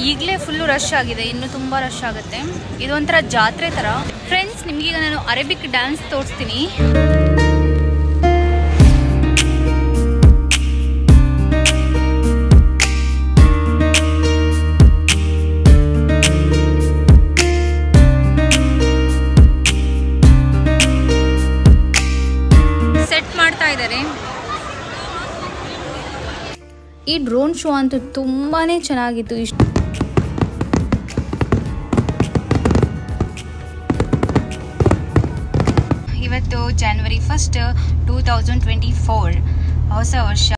ಈಗಲೇ full rush ಆಗಿದೆ, ಇನ್ನು ತುಂಬ ರಶ್ ಆಗುತ್ತೆ. ಇದೊಂಥರ ಜಾತ್ರೆ ಥರ. ಫ್ರೆಂಡ್ಸ್, ನಿಮಗೀಗ ನಾನು ಅರೇಬಿಕ್ ಡ್ಯಾನ್ಸ್ ತೋರಿಸ್ತೀನಿ. ಸೆಟ್ ಮಾಡ್ತಾ ಇದ್ದಾರೆ. ಈ ಡ್ರೋನ್ ಶೋ ಅಂತೂ ತುಂಬಾ ಚೆನ್ನಾಗಿತ್ತು. ಇವತ್ತು January 1st, 2024 ಹೊಸ ವರ್ಷ.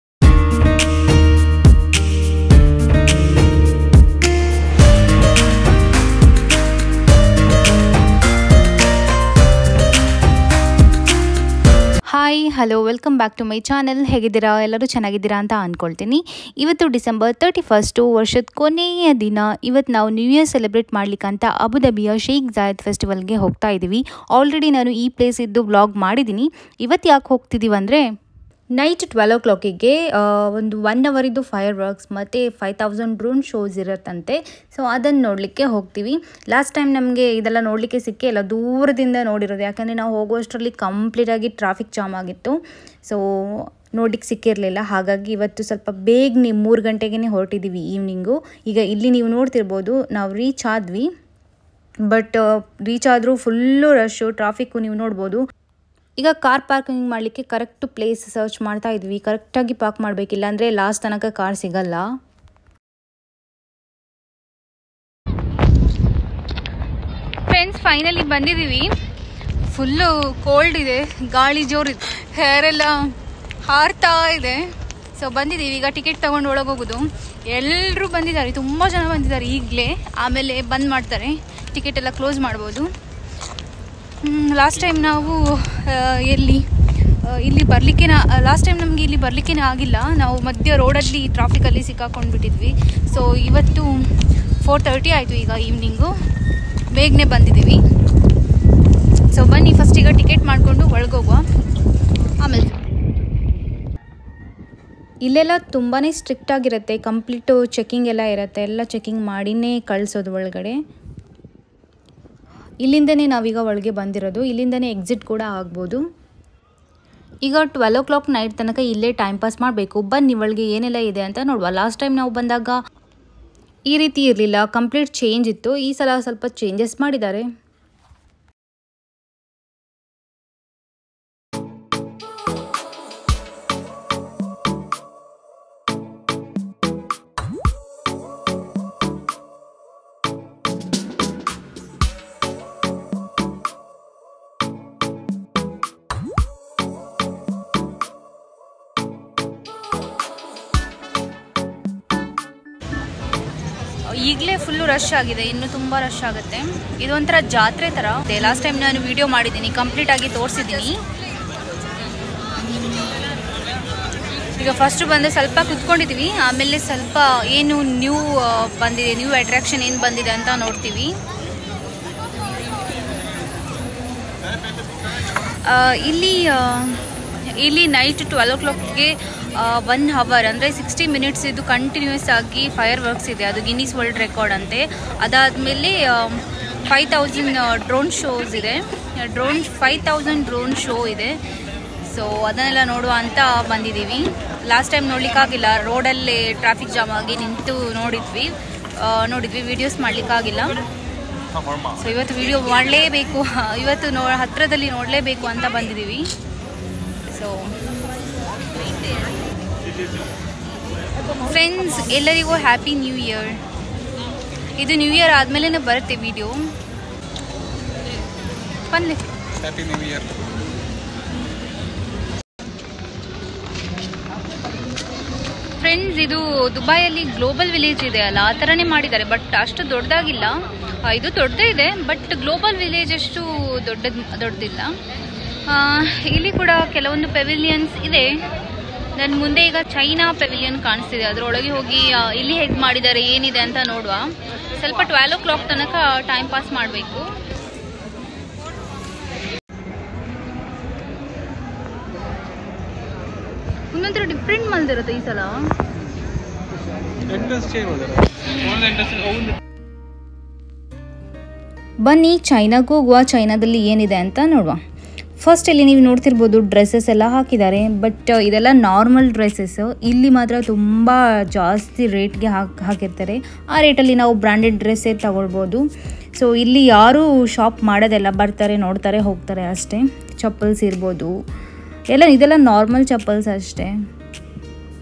Hi, hello, welcome back to my channel. ಹೇಗಿದ್ದೀರಾ? ಎಲ್ಲರೂ ಚೆನ್ನಾಗಿದ್ದೀರಾ ಅಂತ ಅಂದ್ಕೊಳ್ತೀನಿ. ಇವತ್ತು December 31st, ವರ್ಷದ ಕೊನೆಯ ದಿನ. ಇವತ್ತು ನಾವು ನ್ಯೂ ಇಯರ್ ಸೆಲೆಬ್ರೇಟ್ ಮಾಡ್ಲಿಕ್ಕಂತ ಅಬುದಾಬಿಯ ಶೇಖ್ ಜಾಯದ್ ಫೆಸ್ಟಿವಲ್ಗೆ ಹೋಗ್ತಾ ಇದ್ದೀವಿ. ಆಲ್ರೆಡಿ ನಾನು ಈ ಪ್ಲೇಸ್ ಇದ್ದು ವ್ಲಾಗ್ ಮಾಡಿದ್ದೀನಿ. ಇವತ್ತು ಯಾಕೆ ಹೋಗ್ತಿದ್ದೀವಿ ಅಂದರೆ, ನೈಟ್ 12 o'clock ಒಂದು 1 hour ಇದ್ದು ಫೈರ್ ವರ್ಕ್ಸ್ ಮತ್ತು 5000 ಡ್ರೋನ್ ಶೋಸ್ ಇರುತ್ತಂತೆ. ಸೊ ಅದನ್ನು ನೋಡಲಿಕ್ಕೆ ಹೋಗ್ತೀವಿ. ಲಾಸ್ಟ್ ಟೈಮ್ ನಮಗೆ ಇದೆಲ್ಲ ನೋಡಲಿಕ್ಕೆ ಸಿಕ್ಕೇ ಇಲ್ಲ, ದೂರದಿಂದ ನೋಡಿರೋದು. ಯಾಕಂದರೆ ನಾವು ಹೋಗುವಷ್ಟರಲ್ಲಿ ಕಂಪ್ಲೀಟಾಗಿ ಟ್ರಾಫಿಕ್ ಜಾಮ್ ಆಗಿತ್ತು. ಸೊ ನೋಡಲಿಕ್ಕೆ ಸಿಕ್ಕಿರಲಿಲ್ಲ. ಹಾಗಾಗಿ ಇವತ್ತು ಸ್ವಲ್ಪ ಬೇಗನೆ 3 ಗಂಟೆಗೆ ಹೊರಟಿದ್ದೀವಿ ಈವ್ನಿಂಗು. ಈಗ ಇಲ್ಲಿ ನೀವು ನೋಡ್ತಿರ್ಬೋದು, ನಾವು ರೀಚ್ ಆದ್ವಿ. ಬಟ್ ರೀಚ್ ಆದರೂ ಫುಲ್ಲು ರಶ್ಶು, ಟ್ರಾಫಿಕ್ಕು ನೀವು ನೋಡ್ಬೋದು. ಈಗ ಕಾರ್ ಪಾರ್ಕಿಂಗ್ ಮಾಡಲಿಕ್ಕೆ ಕರೆಕ್ಟ್ ಪ್ಲೇಸ್ ಸರ್ಚ್ ಮಾಡ್ತಾ ಇದ್ವಿ. ಕರೆಕ್ಟಾಗಿ ಪಾರ್ಕ್ ಮಾಡಬೇಕಿಲ್ಲ ಅಂದರೆ ಲಾಸ್ಟ್ ತನಕ ಕಾರ್ ಸಿಗಲ್ಲ. ಫ್ರೆಂಡ್ಸ್, ಫೈನಲಿ ಬಂದಿದ್ದೀವಿ. ಫುಲ್ಲು ಕೋಲ್ಡ್ ಇದೆ, ಗಾಳಿ ಜೋರಿದೆ, ಹೇರೆಲ್ಲ ಹಾರ್ತಾ ಇದೆ. ಸೊ ಬಂದಿದ್ದೀವಿ. ಈಗ ಟಿಕೆಟ್ ತೊಗೊಂಡು ಒಳಗೆ ಹೋಗೋದು. ಎಲ್ಲರೂ ಬಂದಿದ್ದಾರೆ, ತುಂಬ ಜನ ಬಂದಿದ್ದಾರೆ ಈಗಲೇ. ಆಮೇಲೆ ಬಂದ್ ಮಾಡ್ತಾರೆ, ಟಿಕೆಟ್ ಎಲ್ಲ ಕ್ಲೋಸ್ ಮಾಡ್ಬೋದು. ಲಾಸ್ಟ್ ಟೈಮ್ ನಾವು ಇಲ್ಲಿ ಬರಲಿಕ್ಕೆ ಲಾಸ್ಟ್ ಟೈಮ್ ನಮಗೆ ಇಲ್ಲಿ ಬರಲಿಕ್ಕೆ ಆಗಿಲ್ಲ. ನಾವು ಮಧ್ಯ ರೋಡಲ್ಲಿ ಟ್ರಾಫಿಕಲ್ಲಿ ಸಿಕ್ಕಾಕೊಂಡು ಬಿಟ್ಟಿದ್ವಿ. ಸೊ ಇವತ್ತು 4:30 ಆಯಿತು ಈಗ ಈವ್ನಿಂಗು. ಬೇಗನೆ ಬಂದಿದ್ದೀವಿ. ಸೊ ಬನ್ನಿ, ಫಸ್ಟ್ ಈಗ ಟಿಕೆಟ್ ಮಾಡಿಕೊಂಡು ಒಳಗೋಗುವ. ಆಮೇಲೆ ಇಲ್ಲೆಲ್ಲ ತುಂಬಾ ಸ್ಟ್ರಿಕ್ಟ್ ಆಗಿರುತ್ತೆ. ಕಂಪ್ಲೀಟು ಚೆಕಿಂಗ್ ಎಲ್ಲ ಇರುತ್ತೆ. ಎಲ್ಲ ಚೆಕಿಂಗ್ ಮಾಡಿನೇ ಕಳಿಸೋದು ಒಳಗಡೆ. ಇಲ್ಲಿಂದನೇ ನಾವೀಗ ಒಳಗೆ ಬಂದಿರೋದು. ಇಲ್ಲಿಂದನೇ ಎಕ್ಸಿಟ್ ಕೂಡ ಆಗ್ಬೋದು. ಈಗ 12 o'clock ನೈಟ್ ತನಕ ಇಲ್ಲೇ ಟೈಮ್ ಪಾಸ್ ಮಾಡಬೇಕು. ಬನ್ನಿ ಒಳಗೆ ಏನೆಲ್ಲ ಇದೆ ಅಂತ ನೋಡುವ. ಲಾಸ್ಟ್ ಟೈಮ್ ನಾವು ಬಂದಾಗ ಈ ರೀತಿ ಇರಲಿಲ್ಲ, ಕಂಪ್ಲೀಟ್ ಚೇಂಜ್ ಇತ್ತು. ಈ ಸಲ ಸ್ವಲ್ಪ ಚೇಂಜಸ್ ಮಾಡಿದ್ದಾರೆ. ಈಗಲೇ ಫುಲ್ಲು ರಶ್ ಆಗಿದೆ, ಇನ್ನು ತುಂಬ ರಶ್ ಆಗುತ್ತೆ. ಇದೊಂಥರ ಜಾತ್ರೆ ಥರ. ಲಾಸ್ಟ್ ಟೈಮ್ ನಾನು ವಿಡಿಯೋ ಮಾಡಿದ್ದೀನಿ, ಕಂಪ್ಲೀಟಾಗಿ ತೋರಿಸಿದ್ದೀನಿ. ಈಗ ಫಸ್ಟ್ ಬಂದು ಸ್ವಲ್ಪ ಕುತ್ಕೊಂಡಿದ್ದೀವಿ. ಆಮೇಲೆ ಸ್ವಲ್ಪ ಏನು ನ್ಯೂ ಬಂದಿದೆ, ನ್ಯೂ ಅಟ್ರಾಕ್ಷನ್ ಏನು ಬಂದಿದೆ ಅಂತ ನೋಡ್ತೀವಿ. ಇಲ್ಲಿ ನೈಟ್ 12 o'clockಗೆ 1 hour ಅಂದರೆ 60 minutes ಇದು ಕಂಟಿನ್ಯೂಸ್ ಆಗಿ ಫೈರ್ ವರ್ಕ್ಸ್ ಇದೆ. ಅದು ಗಿನ್ನಿಸ್ ವರ್ಲ್ಡ್ ರೆಕಾರ್ಡ್ ಅಂತೆ. ಅದಾದಮೇಲೆ 5000 ಡ್ರೋನ್ ಶೋಸ್ ಇದೆ. 5000 ಡ್ರೋನ್ ಶೋ ಇದೆ. ಸೊ ಅದನ್ನೆಲ್ಲ ನೋಡುವ ಅಂತ ಬಂದಿದ್ದೀವಿ. ಲಾಸ್ಟ್ ಟೈಮ್ ನೋಡ್ಲಿಕ್ಕಾಗಿಲ್ಲ, ರೋಡಲ್ಲೇ ಟ್ರಾಫಿಕ್ ಜಾಮ್ ಆಗಿ ನಿಂತು ನೋಡಿದ್ವಿ. ವೀಡಿಯೋಸ್ ಮಾಡಲಿಕ್ಕಾಗಿಲ್ಲ. ಸೊ ಇವತ್ತು ವಿಡಿಯೋ ಮಾಡಲೇಬೇಕು, ಇವತ್ತು ಹತ್ತಿರದಲ್ಲಿ ನೋಡಲೇಬೇಕು ಅಂತ ಬಂದಿದ್ದೀವಿ. ಸೊ ಫ್ರೆಂಡ್ಸ್, ಎಲ್ಲರಿಗೂ ಹ್ಯಾಪಿ ನ್ಯೂ ಇಯರ್. ಇದು ನ್ಯೂ ಇಯರ್ ಆದಮೇಲೆ ಬರುತ್ತೆ ವಿಡಿಯೋ. ಬನ್ನಿ, ಹ್ಯಾಪಿ ನ್ಯೂ ಇಯರ್. ಫ್ರೆಂಡ್ಸ್, ಇದು ದುಬೈಯಲ್ಲಿ ಗ್ಲೋಬಲ್ ವಿಲೇಜ್ ಇದೆ ಅಲ್ಲ, ಆ ಥರನೇ ಮಾಡಿದ್ದಾರೆ. ಬಟ್ ಅಷ್ಟು ದೊಡ್ಡದಾಗಿಲ್ಲ. ಇದು ದೊಡ್ಡದೇ ಇದೆ, ಬಟ್ ಗ್ಲೋಬಲ್ ವಿಲೇಜ್ ಅಷ್ಟು ದೊಡ್ಡದಿಲ್ಲ. ಇಲ್ಲಿ ಕೂಡ ಕೆಲವೊಂದು ಪೆವಿಲಿಯನ್ಸ್ ಇದೆ. ನನ್ನ ಮುಂದೆ ಈಗ ಚೈನಾ ಪೆವಿಲಿಯನ್ ಕಾಣಿಸ್ತಿದೆ. ಅದರೊಳಗೆ ಹೋಗಿ ಇಲ್ಲಿ ಹೇಗೆ ಮಾಡಿದ್ದಾರೆ, ಏನಿದೆ ಅಂತ ನೋಡುವ. ಸ್ವಲ್ಪ 12 o'clock ತನಕ ಟೈಮ್ ಪಾಸ್ ಮಾಡಬೇಕು. ಒಂದೊಂಥರ ಡಿಫ್ರೆಂಟ್ ಮಲ್ದಿರುತ್ತೆ ಈ ಸಲ. ಬನ್ನಿ ಚೈನಾಗೂ ಹೋಗುವ. ಚೈನಾದಲ್ಲಿ ಏನಿದೆ ಅಂತ ನೋಡುವ. ಫಸ್ಟ್ ಇಲ್ಲಿ ನೀವು ನೋಡ್ತಿರ್ಬೋದು ಡ್ರೆಸ್ಸಸ್ ಎಲ್ಲ ಹಾಕಿದ್ದಾರೆ, ಬಟ್ ಇದೆಲ್ಲ ನಾರ್ಮಲ್ ಡ್ರೆಸ್ಸಸ್ಸು. ಇಲ್ಲಿ ಮಾತ್ರ ತುಂಬ ಜಾಸ್ತಿ ರೇಟ್ಗೆ ಹಾಕಿರ್ತಾರೆ. ಆ ರೇಟಲ್ಲಿ ನಾವು ಬ್ರ್ಯಾಂಡೆಡ್ ಡ್ರೆಸ್ಸೇ ತಗೊಳ್ಬೋದು. ಸೊ ಇಲ್ಲಿ ಯಾರೂ ಶಾಪ್ ಮಾಡೋದೆಲ್ಲ, ಬರ್ತಾರೆ ನೋಡ್ತಾರೆ ಹೋಗ್ತಾರೆ ಅಷ್ಟೇ. ಚಪ್ಪಲ್ಸ್ ಇರ್ಬೋದು ಇದೆಲ್ಲ ನಾರ್ಮಲ್ ಚಪ್ಪಲ್ಸ್ ಅಷ್ಟೇ.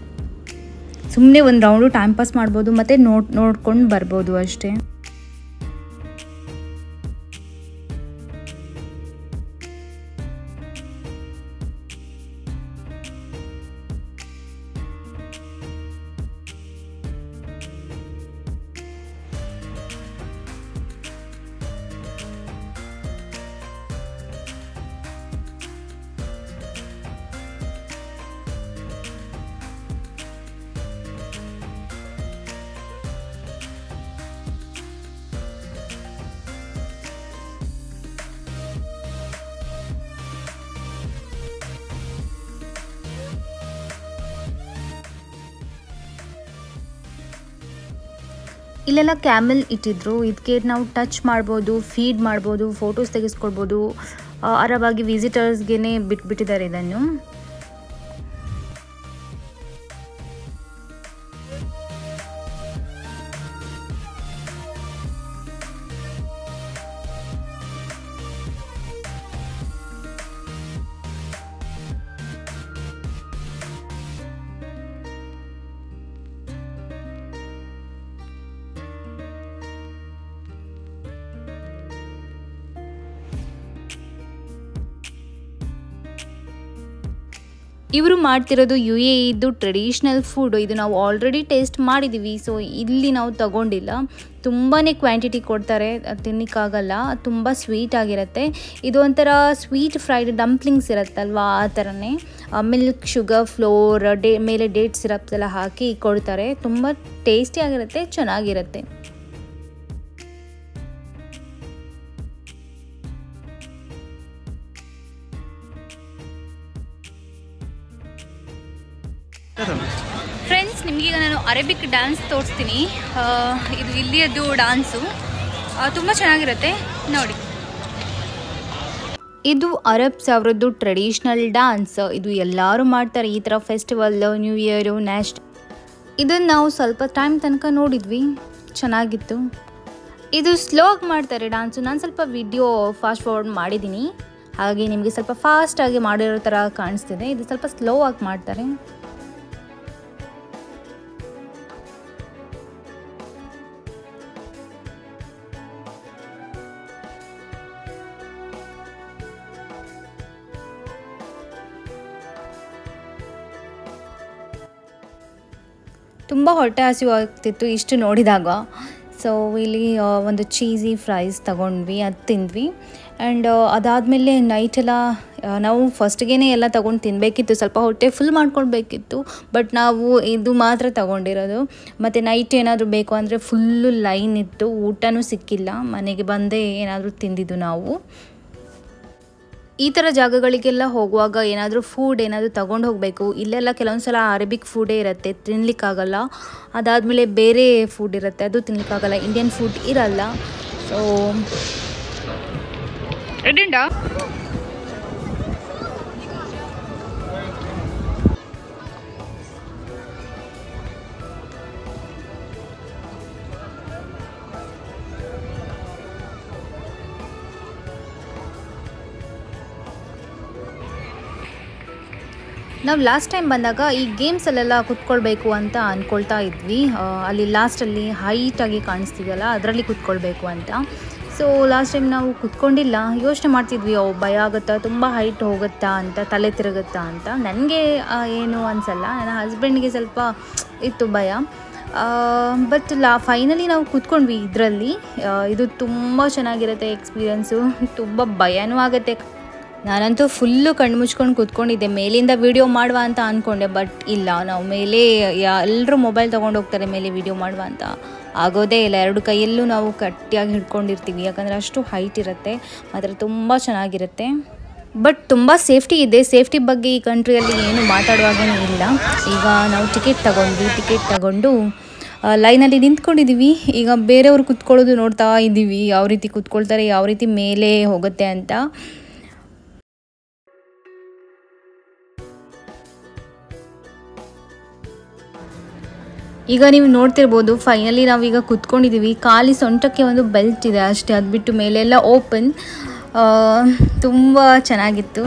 ಸುಮ್ಮನೆ ಒಂದು ರೌಂಡು ಟೈಮ್ ಪಾಸ್ ಮಾಡ್ಬೋದು ಮತ್ತು ನೋಡ್ಕೊಂಡು ಬರ್ಬೋದು ಅಷ್ಟೇ. ಇಲ್ಲೆಲ್ಲ ಕ್ಯಾಮೆಲ್ ಇಟ್ಟಿದ್ರು. ಇದಕ್ಕೆ ನಾವು ಟಚ್ ಮಾಡ್ಬೋದು, ಫೀಡ್ ಮಾಡ್ಬೋದು, ಫೋಟೋಸ್ ತೆಗೆಸ್ಕೊಳ್ಬೋದು. ಅರವಾಗಿ ವಿಸಿಟರ್ಸ್ಗೆ ಬಿಟ್ಬಿಟ್ಟಿದ್ದಾರೆ ಇದನ್ನು. ಇವರು ಮಾಡ್ತಿರೋದು UAE ಟ್ರೆಡಿಷ್ನಲ್ ಫುಡ್. ಇದು ನಾವು ಆಲ್ರೆಡಿ ಟೇಸ್ಟ್ ಮಾಡಿದ್ದೀವಿ. ಸೊ ಇಲ್ಲಿ ನಾವು ತಗೊಂಡಿಲ್ಲ. ತುಂಬಾ ಕ್ವಾಂಟಿಟಿ ಕೊಡ್ತಾರೆ, ತಿನ್ನಕ್ಕಾಗಲ್ಲ. ತುಂಬ ಸ್ವೀಟ್ ಆಗಿರುತ್ತೆ. ಇದು ಒಂಥರ ಸ್ವೀಟ್ ಫ್ರೈಡ್ ಡಂಪ್ಲಿಂಗ್ಸ್ ಇರುತ್ತಲ್ವ, ಆ ಥರನೇ ಮಿಲ್ಕ್, ಶುಗರ್, ಫ್ಲೋರ್, ಮೇಲೆ ಡೇಟ್ ಸಿರಪ್ಸ್ ಎಲ್ಲ ಹಾಕಿ ಕೊಡ್ತಾರೆ. ತುಂಬ ಟೇಸ್ಟಿಯಾಗಿರುತ್ತೆ, ಚೆನ್ನಾಗಿರುತ್ತೆ. ಫ್ರೆಂಡ್ಸ್, ನಿಮಗೀಗ ನಾನು ಅರೇಬಿಕ್ ಡ್ಯಾನ್ಸ್ ತೋರಿಸ್ತೀನಿ. ಇದು ಇಲ್ಲಿಯದ್ದು ಡ್ಯಾನ್ಸು, ತುಂಬ ಚೆನ್ನಾಗಿರುತ್ತೆ ನೋಡಿ. ಇದು ಅರಬ್ಸ್ ಅವರದ್ದು ಟ್ರೆಡಿಷ್ನಲ್ ಡ್ಯಾನ್ಸ್. ಇದು ಎಲ್ಲರೂ ಮಾಡ್ತಾರೆ ಈ ಥರ ಫೆಸ್ಟಿವಲ್, ನ್ಯೂ ಇಯರು, ಇದನ್ನು ನಾವು ಸ್ವಲ್ಪ ಟೈಮ್ ತನಕ ನೋಡಿದ್ವಿ, ಚೆನ್ನಾಗಿತ್ತು. ಇದು ಸ್ಲೋ ಆಗಿ ಮಾಡ್ತಾರೆ ಡ್ಯಾನ್ಸು. ನಾನು ಸ್ವಲ್ಪ ವಿಡಿಯೋ ಫಾಸ್ಟ್ ಫಾರ್ವರ್ಡ್ ಮಾಡಿದ್ದೀನಿ, ಹಾಗೆ ನಿಮಗೆ ಸ್ವಲ್ಪ ಫಾಸ್ಟಾಗಿ ಮಾಡಿರೋ ಥರ ಕಾಣಿಸ್ತಿದೆ. ಇದು ಸ್ವಲ್ಪ ಸ್ಲೋ ಆಗಿ ಮಾಡ್ತಾರೆ. ತುಂಬ ಹೊಟ್ಟೆ ಹಸಿವಾಗ್ತಿತ್ತು ಇಷ್ಟು ನೋಡಿದಾಗ. ಸೊ ಇಲ್ಲಿ ಒಂದು ಚೀಸಿ ಫ್ರೈಸ್ ತೊಗೊಂಡ್ವಿ, ಅದು ತಿಂದ್ವಿ. ಆ್ಯಂಡ್ ಅದಾದಮೇಲೆ ನೈಟೆಲ್ಲ ನಾವು ಫಸ್ಟ್ಗೇ ಎಲ್ಲ ತೊಗೊಂಡು ತಿನ್ನಬೇಕಿತ್ತು, ಸ್ವಲ್ಪ ಹೊಟ್ಟೆ ಫುಲ್ ಮಾಡ್ಕೊಳ್ಬೇಕಿತ್ತು. ಬಟ್ ನಾವು ಇದು ಮಾತ್ರ ತೊಗೊಂಡಿರೋದು. ಮತ್ತು ನೈಟ್ ಏನಾದರೂ ಬೇಕು ಅಂದರೆ ಫುಲ್ಲು ಲೈನ್ ಇತ್ತು, ಊಟನೂ ಸಿಕ್ಕಿಲ್ಲ. ಮನೆಗೆ ಬಂದೇ ಏನಾದರೂ ತಿಂದಿದ್ದು ನಾವು. ಈ ಥರ ಜಾಗಗಳಿಗೆಲ್ಲ ಹೋಗುವಾಗ ಏನಾದರೂ ಫುಡ್ ಏನಾದರೂ ತೊಗೊಂಡು ಹೋಗಬೇಕು. ಇಲ್ಲೆಲ್ಲ ಕೆಲವೊಂದು ಸಲ ಅರೇಬಿಕ್ ಫುಡೇ ಇರುತ್ತೆ, ತಿನ್ನಲಿಕ್ಕಾಗಲ್ಲ. ಅದಾದಮೇಲೆ ಬೇರೆ ಫುಡ್ ಇರುತ್ತೆ, ಅದು ತಿನ್ನಲಿಕ್ಕಾಗಲ್ಲ. ಇಂಡಿಯನ್ ಫುಡ್ ಇರಲ್ಲ. ಸೊ ನಾವು ಲಾಸ್ಟ್ ಟೈಮ್ ಬಂದಾಗ ಈ ಗೇಮ್ಸಲ್ಲೆಲ್ಲ ಕುತ್ಕೊಳ್ಬೇಕು ಅಂತ ಅಂದ್ಕೊಳ್ತಾ ಇದ್ವಿ. ಅಲ್ಲಿ ಲಾಸ್ಟಲ್ಲಿ ಹೈಟಾಗಿ ಕಾಣಿಸ್ತಿದೆಯಲ್ಲ, ಅದರಲ್ಲಿ ಕುತ್ಕೊಳ್ಬೇಕು ಅಂತ. ಸೊ ಲಾಸ್ಟ್ ಟೈಮ್ ನಾವು ಕುತ್ಕೊಂಡಿಲ್ಲ. ಯೋಚನೆ ಮಾಡ್ತಿದ್ವಿ, ಭಯ ಆಗುತ್ತಾ, ತುಂಬ ಹೈಟ್ ಹೋಗುತ್ತಾ ಅಂತ, ತಲೆ ತಿರುಗುತ್ತಾ ಅಂತ. ನನಗೆ ಏನು ಅನಿಸಲ್ಲ, ನನ್ನ ಹಸ್ಬೆಂಡ್ಗೆ ಸ್ವಲ್ಪ ಇತ್ತು ಭಯ. ಬಟ್ ಫೈನಲಿ ನಾವು ಕುತ್ಕೊಂಡ್ವಿ ಇದರಲ್ಲಿ. ಇದು ತುಂಬ ಚೆನ್ನಾಗಿರುತ್ತೆ ಎಕ್ಸ್ಪೀರಿಯೆನ್ಸು, ತುಂಬ ಭಯನೂ ಆಗುತ್ತೆ. ನಾನಂತೂ ಫುಲ್ಲು ಕಣ್ಣು ಮುಚ್ಕೊಂಡು ಕೂತ್ಕೊಂಡಿದ್ದೆ. ಮೇಲಿಂದ ವೀಡಿಯೋ ಮಾಡುವ ಅಂತ ಅಂದ್ಕೊಂಡೆ, ಬಟ್ ಇಲ್ಲ, ನಾವು ಮೇಲೆ ಎಲ್ಲರೂ ಮೊಬೈಲ್ ತೊಗೊಂಡು ಹೋಗ್ತಾರೆ ಮೇಲೆ ವೀಡಿಯೋ ಮಾಡುವ ಅಂತ. ಆಗೋದೇ ಇಲ್ಲ. ಎರಡು ಕೈಯಲ್ಲೂ ನಾವು ಗಟ್ಟಿಯಾಗಿ ಹಿಡ್ಕೊಂಡಿರ್ತೀವಿ, ಯಾಕಂದರೆ ಅಷ್ಟು ಹೈಟ್ ಇರುತ್ತೆ. ಮಾತ್ರ ತುಂಬ ಚೆನ್ನಾಗಿರುತ್ತೆ. ಬಟ್ ತುಂಬ ಸೇಫ್ಟಿ ಇದೆ. ಸೇಫ್ಟಿ ಬಗ್ಗೆ ಈ ಕಂಟ್ರಿಯಲ್ಲಿ ಏನು ಮಾತಾಡುವಾಗೇ ಇಲ್ಲ. ಈಗ ನಾವು ಟಿಕೆಟ್ ತಗೊಂಡು ಲೈನಲ್ಲಿ ನಿಂತ್ಕೊಂಡಿದ್ದೀವಿ. ಈಗ ಬೇರೆಯವರು ಕುತ್ಕೊಳ್ಳೋದು ನೋಡ್ತಾ ಇದ್ದೀವಿ, ಯಾವ ರೀತಿ ಕುತ್ಕೊಳ್ತಾರೆ, ಯಾವ ರೀತಿ ಮೇಲೆ ಹೋಗುತ್ತೆ ಅಂತ. ಈಗ ನೀವು ನೋಡ್ತಿರ್ಬೋದು, ಫೈನಲಿ ನಾವೀಗ ಕುತ್ಕೊಂಡಿದ್ದೀವಿ. ಖಾಲಿ ಸೊಂಟಕ್ಕೆ ಒಂದು ಬೆಲ್ಟ್ ಇದೆ ಅಷ್ಟೇ, ಅದು ಬಿಟ್ಟು ಮೇಲೆಲ್ಲ ಓಪನ್. ತುಂಬ ಚೆನ್ನಾಗಿತ್ತು.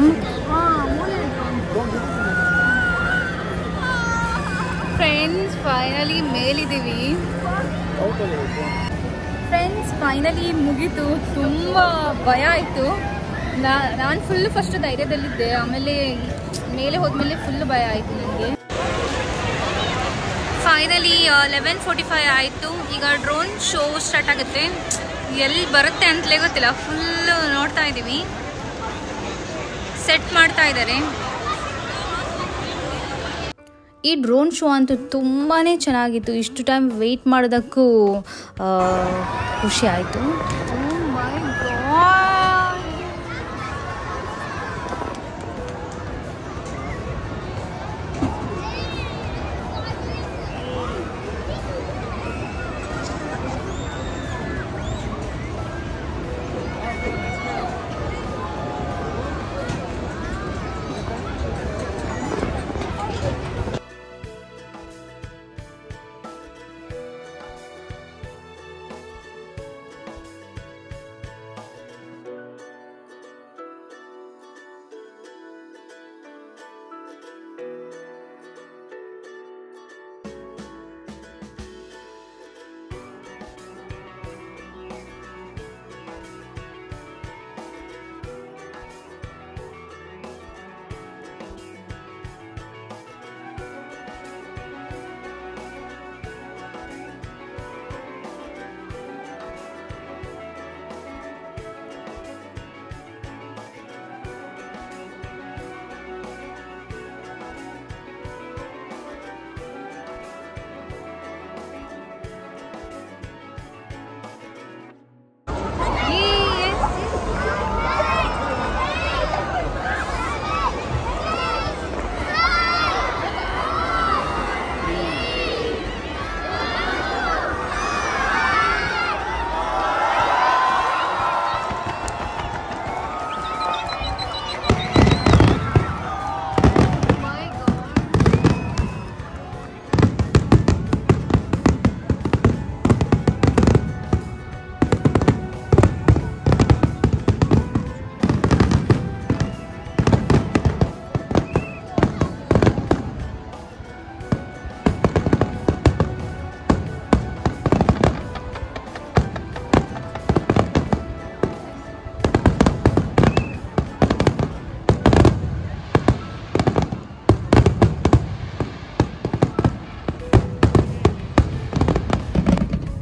ಫ್ರೆಂಡ್ಸ್ ಫೈನಲಿ ಮೇಲಿದ್ದೀವಿ. ಫ್ರೆಂಡ್ಸ್ ಫೈನಲಿ ಮುಗೀತು. ತುಂಬ ಭಯ ಆಯಿತು. ನಾನು ಫಸ್ಟ್ ಧೈರ್ಯದಲ್ಲಿದ್ದೆ, ಆಮೇಲೆ ಮೇಲೆ ಹೋದ್ಮೇಲೆ ಫುಲ್ ಭಯ ಆಯಿತು ನನಗೆ. ಫೈನಲಿ 11:45 ಆಯಿತು. ಈಗ ಡ್ರೋನ್ ಶೋ ಸ್ಟಾರ್ಟ್ ಆಗುತ್ತೆ. ಎಲ್ಲಿ ಬರುತ್ತೆ ಅಂತಲೇ ಗೊತ್ತಿಲ್ಲ. ಫುಲ್ಲು ನೋಡ್ತಾ ಇದ್ದೀವಿ, ಸೆಟ್ ಮಾಡ್ತಾ ಇದ್ದಾರೆ. ಈ ಡ್ರೋನ್ ಶೋ ಅಂತೂ ತುಂಬಾ ಚೆನ್ನಾಗಿತ್ತು. ಇಷ್ಟು ಟೈಮ್ ವೆಯ್ಟ್ ಮಾಡೋದಕ್ಕೂ ಖುಷಿ ಆಯಿತು.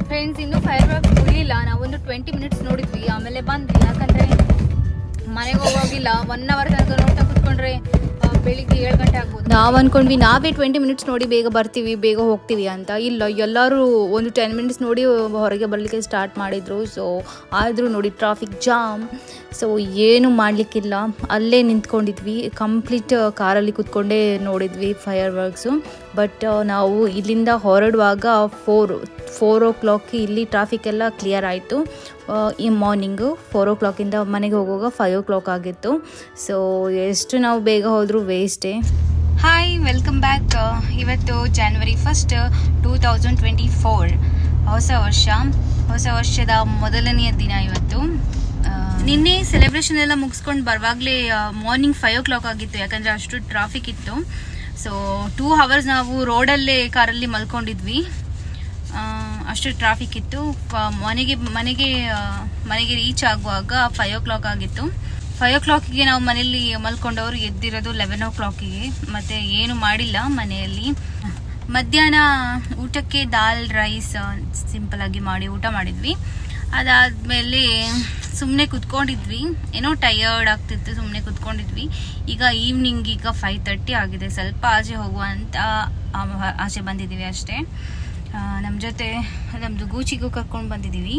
ಫ್ರೆಂಡ್ಸ್ ಇನ್ನು ಫೈರ್ ವರ್ಕ್ಸ್ ಮುಗಿಲಿಲ್ಲ. ನಾವೊಂದು 20 ಮಿನಿಟ್ಸ್ ನೋಡಿದ್ವಿ, ಆಮೇಲೆ ಬಂದ್ವಿ. ಯಾಕಂದರೆ ಮನೆಗೆ ಹೋಗೋಗಿಲ್ಲ. 1 ಅವರ್ ತನಕ ನೋಡ್ತಾ ಕೂತ್ಕೊಂಡ್ರೆ ಬೆಳಿಗ್ಗೆ 7 ಗಂಟೆ ಆಗ್ಬೋದು. ನಾವು ಅಂದ್ಕೊಂಡ್ವಿ ನಾವೇ 20 ಮಿನಿಟ್ಸ್ ನೋಡಿ ಬೇಗ ಬರ್ತೀವಿ, ಬೇಗ ಹೋಗ್ತೀವಿ ಅಂತ. ಇಲ್ಲ, ಎಲ್ಲರೂ ಒಂದು 10 ಮಿನಿಟ್ಸ್ ನೋಡಿ ಹೊರಗೆ ಬರಲಿಕ್ಕೆ ಸ್ಟಾರ್ಟ್ ಮಾಡಿದರು. ಸೊ ಆದರೂ ನೋಡಿ ಟ್ರಾಫಿಕ್ ಜಾಮ್. ಸೊ ಏನು ಮಾಡಲಿಕ್ಕಿಲ್ಲ, ಅಲ್ಲೇ ನಿಂತ್ಕೊಂಡಿದ್ವಿ. ಕಂಪ್ಲೀಟ್ ಕಾರಲ್ಲಿ ಕೂತ್ಕೊಂಡೇ ನೋಡಿದ್ವಿ ಫೈರ್ ವರ್ಕ್ಸು. ಬಟ್ ನಾವು ಇಲ್ಲಿಂದ ಹೊರಡುವಾಗ 4 o'clock ಇಲ್ಲಿ ಟ್ರಾಫಿಕ್ ಎಲ್ಲ ಕ್ಲಿಯರ್ ಆಯಿತು. ಈ ಮಾರ್ನಿಂಗು 4 o'clock ಮನೆಗೆ ಹೋಗುವಾಗ 5 o'clock ಆಗಿತ್ತು. ಸೊ ಎಷ್ಟು ನಾವು ಬೇಗ ಹೋದರೂ ವೇಸ್ಟೇ. Hi, welcome back. ಇವತ್ತು January 1st, 2024, ಹೊಸ ವರ್ಷದ ಮೊದಲನೆಯ ದಿನ ಇವತ್ತು. ನಿನ್ನೆ ಸೆಲೆಬ್ರೇಷನ್ ಎಲ್ಲ ಮುಗಿಸ್ಕೊಂಡು ಬರುವಾಗಲೇ ಮಾರ್ನಿಂಗ್ 5 o'clock ಆಗಿತ್ತು, ಯಾಕಂದರೆ ಅಷ್ಟು ಟ್ರಾಫಿಕ್ ಇತ್ತು. ಸೊ 2 hours ನಾವು ರೋಡಲ್ಲೇ ಕಾರಲ್ಲಿ ಮಲ್ಕೊಂಡಿದ್ವಿ, ಅಷ್ಟು ಟ್ರಾಫಿಕ್ ಇತ್ತು. ಮನೆಗೆ ರೀಚ್ ಆಗುವಾಗ 5 o'clock ಆಗಿತ್ತು. 5 o'clockಗೆ ನಾವು ಮನೆಯಲ್ಲಿ ಮಲ್ಕೊಂಡವರು ಎದ್ದಿರೋದು 11 o'clockಗೆ. ಮತ್ತು ಏನು ಮಾಡಿಲ್ಲ ಮನೆಯಲ್ಲಿ. ಮಧ್ಯಾಹ್ನ ಊಟಕ್ಕೆ ದಾಲ್ ರೈಸ್ ಸಿಂಪಲಾಗಿ ಮಾಡಿ ಊಟ ಮಾಡಿದ್ವಿ. ಅದಾದಮೇಲೆ ಸುಮ್ಮನೆ ಕುತ್ಕೊಂಡಿದ್ವಿ, ಏನೋ ಟಯರ್ಡ್ ಆಗ್ತಿತ್ತು, ಸುಮ್ಮನೆ ಕುತ್ಕೊಂಡಿದ್ವಿ. ಈಗ ಈವ್ನಿಂಗ್ 5:30 ಆಗಿದೆ. ಸ್ವಲ್ಪ ಆಚೆ ಹೋಗುವ ಅಂತ ಆಚೆ ಬಂದಿದ್ದೀವಿ ಅಷ್ಟೇ. ನಮ್ಮ ಜೊತೆ ನಮ್ಮದು ಗೂಚಿಗೂ ಕರ್ಕೊಂಡು ಬಂದಿದ್ದೀವಿ.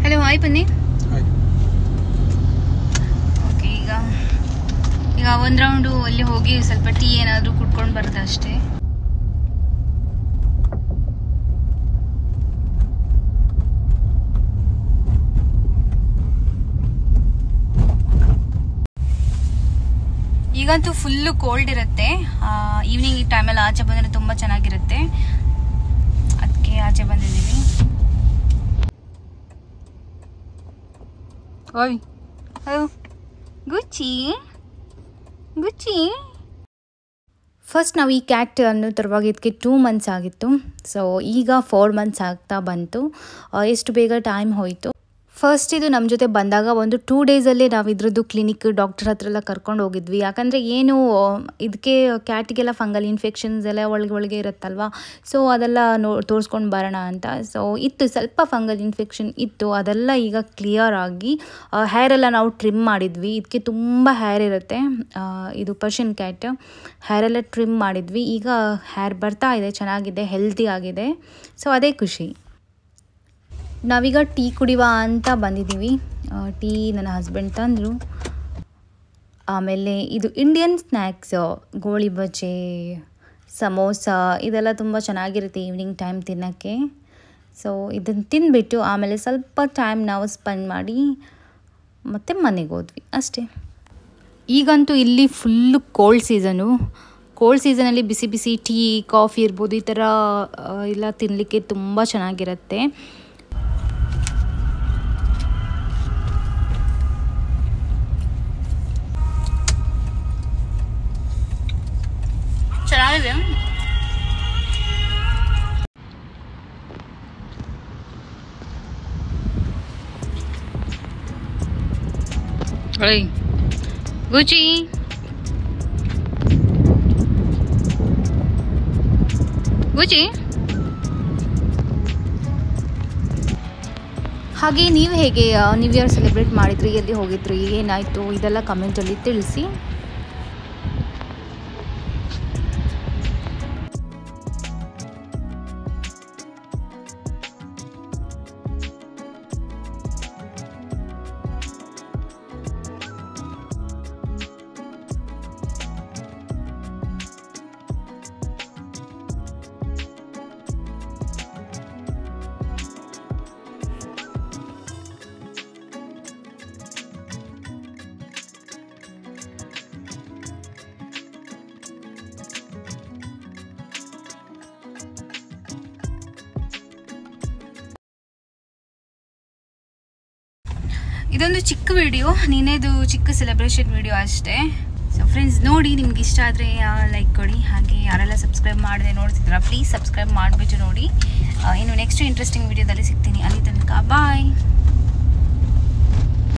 ಹಲೋ, ಹಾಯ್ ಬನ್ನಿ. ಓಕೆ, ಈಗ ಒಂದು ರೌಂಡು ಅಲ್ಲಿ ಹೋಗಿ ಸ್ವಲ್ಪ ಟೀ ಏನಾದರೂ ಕುಟ್ಕೊಂಡು ಬರೋದು ಅಷ್ಟೇ. ಈಗಂತೂ ಫುಲ್ಲು ಕೋಲ್ಡ್ ಇರುತ್ತೆ. ಈವ್ನಿಂಗ್ ಈ ಟೈಮಲ್ಲಿ ಆಚೆ ಬಂದರೆ ತುಂಬ ಚೆನ್ನಾಗಿರುತ್ತೆ, ಅದಕ್ಕೆ ಆಚೆ ಬಂದಿದ್ದೀವಿ. ಓಯ್ ಗುಚ್ಚಿ ಗುಚ್ಚಿ. ಫಸ್ಟ್ ನಾವು ಈ ಕ್ಯಾಟ್ ಅನ್ನು ತರುವಾಗಿದ್ದಕ್ಕೆ 2 ಮಂತ್ಸ್ ಆಗಿತ್ತು. ಸೊ ಈಗ 4 ಮಂತ್ಸ್ ಆಗ್ತಾ ಬಂತು. ಎಷ್ಟು ಬೇಗ ಟೈಮ್ ಹೋಯಿತು. ಫಸ್ಟ್ ಇದು ನಮ್ಮ ಜೊತೆ ಬಂದಾಗ ಒಂದು 2 ಡೇಸಲ್ಲೇ ನಾವು ಇದ್ರದ್ದು ಕ್ಲಿನಿಕ್ ಡಾಕ್ಟರ್ ಹತ್ರ ಎಲ್ಲ ಕರ್ಕೊಂಡು ಹೋಗಿದ್ವಿ. ಯಾಕಂದರೆ ಏನು ಇದಕ್ಕೆ ಕ್ಯಾಟಿಗೆಲ್ಲ ಫಂಗಲ್ ಇನ್ಫೆಕ್ಷನ್ಸ್ ಎಲ್ಲ ಒಳಗೆ ಇರುತ್ತಲ್ವ, ಸೊ ಅದೆಲ್ಲ ತೋರಿಸ್ಕೊಂಡು ಬರೋಣ ಅಂತ. ಸೊ ಇತ್ತು ಸ್ವಲ್ಪ ಫಂಗಲ್ ಇನ್ಫೆಕ್ಷನ್ ಇತ್ತು, ಅದೆಲ್ಲ ಈಗ ಕ್ಲಿಯರ್ ಆಗಿ ಹೇರೆಲ್ಲ ನಾವು ಟ್ರಿಮ್ ಮಾಡಿದ್ವಿ. ಇದಕ್ಕೆ ತುಂಬ ಹೇರ್ ಇರುತ್ತೆ, ಇದು ಪರ್ಷಿಯನ್ ಕ್ಯಾಟ್. ಹೇರೆಲ್ಲ ಟ್ರಿಮ್ ಮಾಡಿದ್ವಿ. ಈಗ ಹೇರ್ ಬರ್ತಾ ಇದೆ, ಚೆನ್ನಾಗಿದೆ, ಹೆಲ್ತಿ ಆಗಿದೆ. ಸೊ ಅದೇ ಖುಷಿ. ನಾವೀಗ ಟೀ ಕುಡಿಯುವ ಅಂತ ಬಂದಿದ್ದೀವಿ. ಟೀ ನನ್ನ ಹಸ್ಬೆಂಡ್ ತಂದರು. ಆಮೇಲೆ ಇದು ಇಂಡಿಯನ್ ಸ್ನ್ಯಾಕ್ಸ್, ಗೋಳಿ ಬಜ್ಜೆ, ಸಮೋಸ, ಇದೆಲ್ಲ ತುಂಬ ಚೆನ್ನಾಗಿರುತ್ತೆ ಈವ್ನಿಂಗ್ ಟೈಮ್ ತಿನ್ನೋಕ್ಕೆ. ಸೊ ಇದನ್ನು ತಿಂದುಬಿಟ್ಟು ಆಮೇಲೆ ಸ್ವಲ್ಪ ಟೈಮ್ ನಾವು ಸ್ಪೆಂಡ್ ಮಾಡಿ ಮತ್ತೆ ಮನೆಗೆ ಹೋದ್ವಿ ಅಷ್ಟೇ. ಈಗಂತೂ ಇಲ್ಲಿ ಫುಲ್ಲು ಕೋಲ್ಡ್ ಸೀಸನು. ಕೋಲ್ಡ್ ಸೀಸನಲ್ಲಿ ಬಿಸಿ ಬಿಸಿ ಟೀ, ಕಾಫಿ ಇರ್ಬೋದು, ಈ ಥರ ಎಲ್ಲ ತಿನ್ನಲಿಕ್ಕೆ ತುಂಬ ಚೆನ್ನಾಗಿರುತ್ತೆ. ಚೆನ್ನಾಗಿದೆ. ಓಯ್ ಗುಚ್ಚಿ ಗುಚ್ಚಿ. ಹಾಗೆ ನೀವು ಹೇಗೆ ನ್ಯೂ ಇಯರ್ ಸೆಲೆಬ್ರೇಟ್ ಮಾಡಿದ್ರಿ, ಎಲ್ಲಿ ಹೋಗಿದ್ರಿ, ಏನಾಯಿತು, ಇದೆಲ್ಲ ಕಮೆಂಟಲ್ಲಿ ತಿಳಿಸಿ. ಇದೊಂದು ಚಿಕ್ಕ ವಿಡಿಯೋ, ನಿನ್ನೆದು ಚಿಕ್ಕ ಸೆಲೆಬ್ರೇಷನ್ ವಿಡಿಯೋ ಅಷ್ಟೇ. ಸೊ ಫ್ರೆಂಡ್ಸ್, ನೋಡಿ, ನಿಮ್ಗೆ ಇಷ್ಟ ಆದರೆ ಲೈಕ್ ಕೊಡಿ. ಹಾಗೆ ಯಾರೆಲ್ಲ ಸಬ್ಸ್ಕ್ರೈಬ್ ಮಾಡದೆ ನೋಡ್ತಿದ್ದೀರಾ ಪ್ಲೀಸ್ ಸಬ್ಸ್ಕ್ರೈಬ್ ಮಾಡಿಬಿಟ್ಟು ನೋಡಿ. ಇನ್ನು ನೆಕ್ಸ್ಟ್ ಇಂಟ್ರೆಸ್ಟಿಂಗ್ ವಿಡಿಯೋದಲ್ಲಿ ಸಿಗ್ತೀನಿ. ಅಲ್ಲಿ